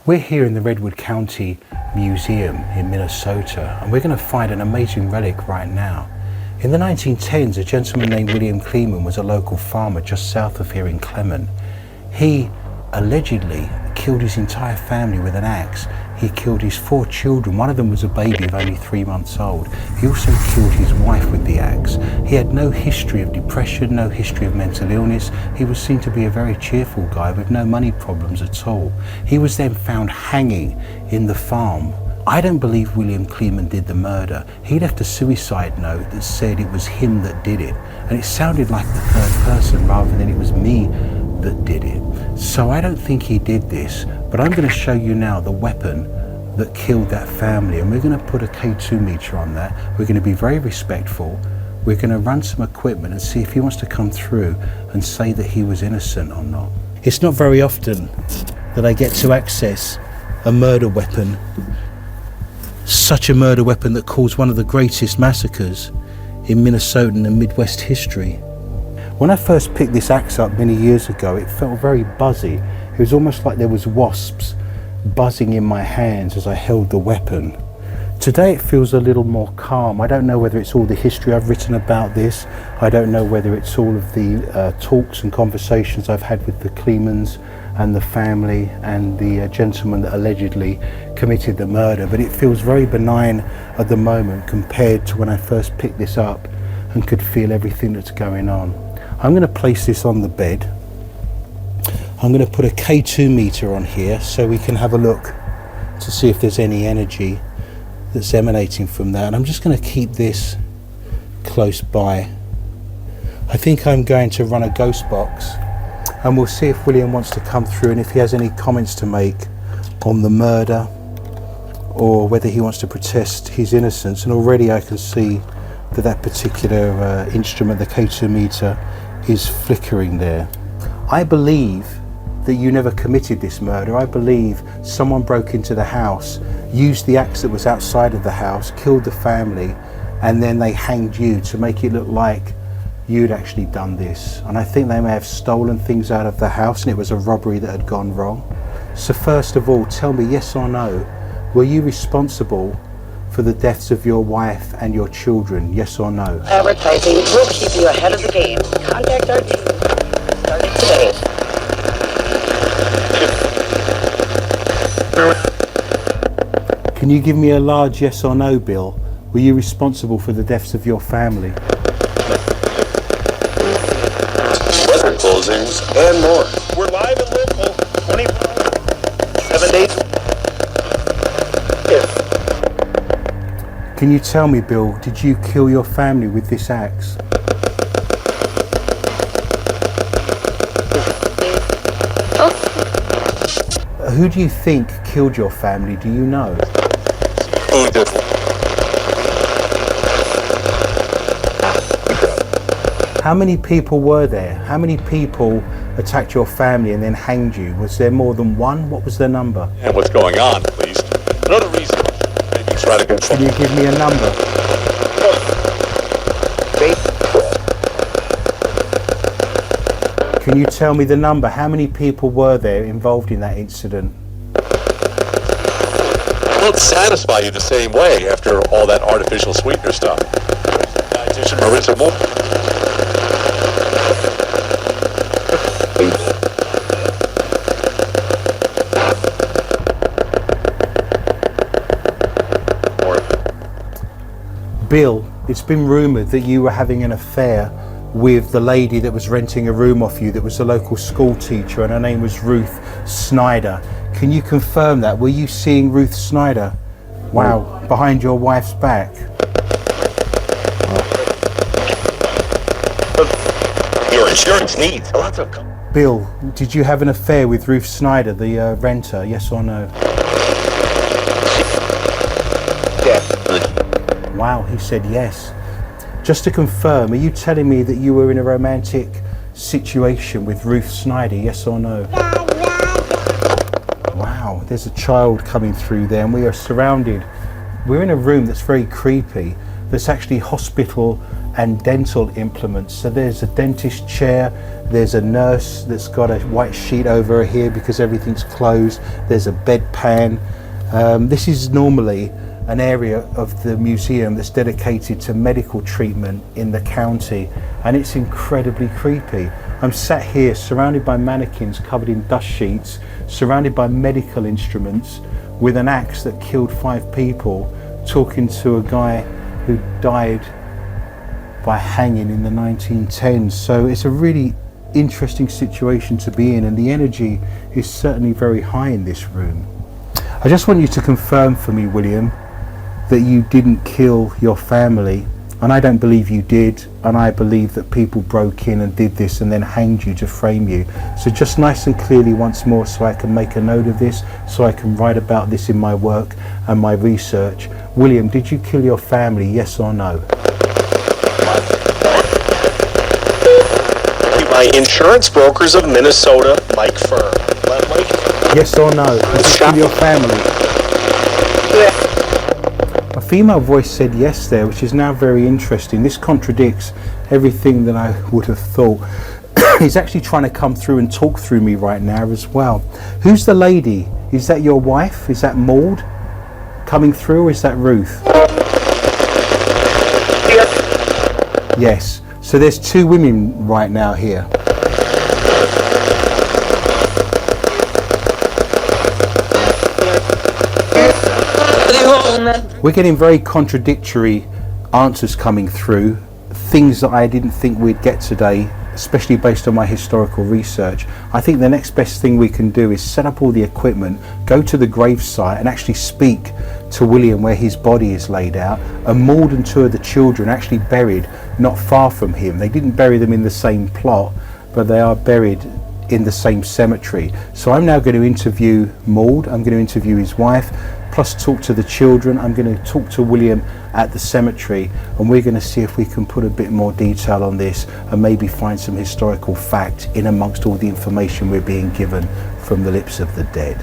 We're here in the Redwood County Museum in Minnesota, and we're going to find an amazing relic right now. In the 1910s, a gentleman named William Kleeman was a local farmer just south of here in Clement. He allegedly killed his entire family with an axe. He killed his 4 children. One of them was a baby of only 3 months old. He also killed his wife with the axe. He had no history of depression, no history of mental illness. He was seen to be a very cheerful guy with no money problems at all. He was then found hanging in the farm. I don't believe William Kleeman did the murder. He left a suicide note that said it was him that did it. And it sounded like the third person rather than it was me that did it. So I don't think he did this, but I'm going to show you now the weapon that killed that family, and we're going to put a K2 meter on that. We're going to be very respectful. We're going to run some equipment and see if he wants to come through and say that he was innocent or not. It's not very often that I get to access a murder weapon, such a murder weapon that caused one of the greatest massacres in Minnesotan and Midwest history. When I first picked this axe up many years ago, it felt very buzzy. It was almost like there was wasps buzzing in my hands as I held the weapon. Today it feels a little more calm. I don't know whether it's all the history I've written about this. I don't know whether it's all of the talks and conversations I've had with the Kleemans and the family and the gentleman that allegedly committed the murder, but it feels very benign at the moment compared to when I first picked this up and could feel everything that's going on. I'm going to place this on the bed. I'm going to put a K2 meter on here so we can have a look to see if there's any energy that's emanating from that. And I'm just going to keep this close by. I think I'm going to run a ghost box, and we'll see if William wants to come through and if he has any comments to make on the murder or whether he wants to protest his innocence. And already I can see that that particular instrument, the K2 meter, is flickering there. I believe that you never committed this murder. I believe someone broke into the house, used the axe that was outside of the house, killed the family, and then they hanged you to make it look like you'd actually done this. And I think they may have stolen things out of the house and it was a robbery that had gone wrong. So first of all, tell me, yes or no, were you responsible for the deaths of your wife and your children, yes or no? Advertising will keep you ahead of the game. Contact our team. Starting today. Can you give me a large yes or no, Bill? Were you responsible for the deaths of your family? Weather closings and more. We're live and local, 24 7 days. Yes. Can you tell me, Bill, did you kill your family with this axe? Who do you think killed your family? Do you know? Who did? How many people were there? How many people attacked your family and then hanged you? Was there more than one? What was the number? And what's going on, at least. Another reason. Maybe try to control. Can you give me a number? Can you tell me the number? How many people were there involved in that incident? It won't satisfy you the same way after all that artificial sweetener stuff. Dietitian Marissa Moore. Bill, it's been rumoured that you were having an affair with the lady that was renting a room off you, that was the local school teacher, and her name was Ruth Snyder. Can you confirm that? Were you seeing Ruth Snyder? Wow, behind your wife's back. Your insurance needs lots of. Bill, did you have an affair with Ruth Snyder, the renter, yes or no? Definitely. Wow, he said yes. Just to confirm, are you telling me that you were in a romantic situation with Ruth Snyder, yes or no? Wow, there's a child coming through there and we are surrounded. We're in a room that's very creepy. that's actually hospital and dental implements. So there's a dentist chair, there's a nurse that's got a white sheet over her here because everything's closed, there's a bedpan. This is normally an area of the museum that's dedicated to medical treatment in the county, and it's incredibly creepy. I'm sat here surrounded by mannequins covered in dust sheets, surrounded by medical instruments, with an axe that killed 5 people, talking to a guy who died by hanging in the 1910s. So it's a really interesting situation to be in, and the energy is certainly very high in this room. I just want you to confirm for me, William, that you didn't kill your family, and I don't believe you did, and I believe that people broke in and did this and then hanged you to frame you. So just nice and clearly once more, so I can make a note of this, so I can write about this in my work and my research. William, did you kill your family, yes or no? My insurance brokers of Minnesota, Mike Firm. Yes or no? Did you kill your family? Yeah. A female voice said yes there, which is now very interesting. This contradicts everything that I would have thought. He's actually trying to come through and talk through me right now as well. Who's the lady? Is that your wife? Is that Maud coming through, or is that Ruth? Yes. Yes. So there's 2 women right now here. We're getting very contradictory answers coming through, things that I didn't think we'd get today, especially based on my historical research. I think the next best thing we can do is set up all the equipment, go to the gravesite and actually speak to William where his body is laid out. And Maud and 2 of the children actually buried not far from him. They didn't bury them in the same plot, but they are buried in the same cemetery. So I'm now going to interview Maud, I'm going to interview his wife, plus talk to the children. I'm going to talk to William at the cemetery, and we're going to see if we can put a bit more detail on this and maybe find some historical fact in amongst all the information we're being given from the lips of the dead.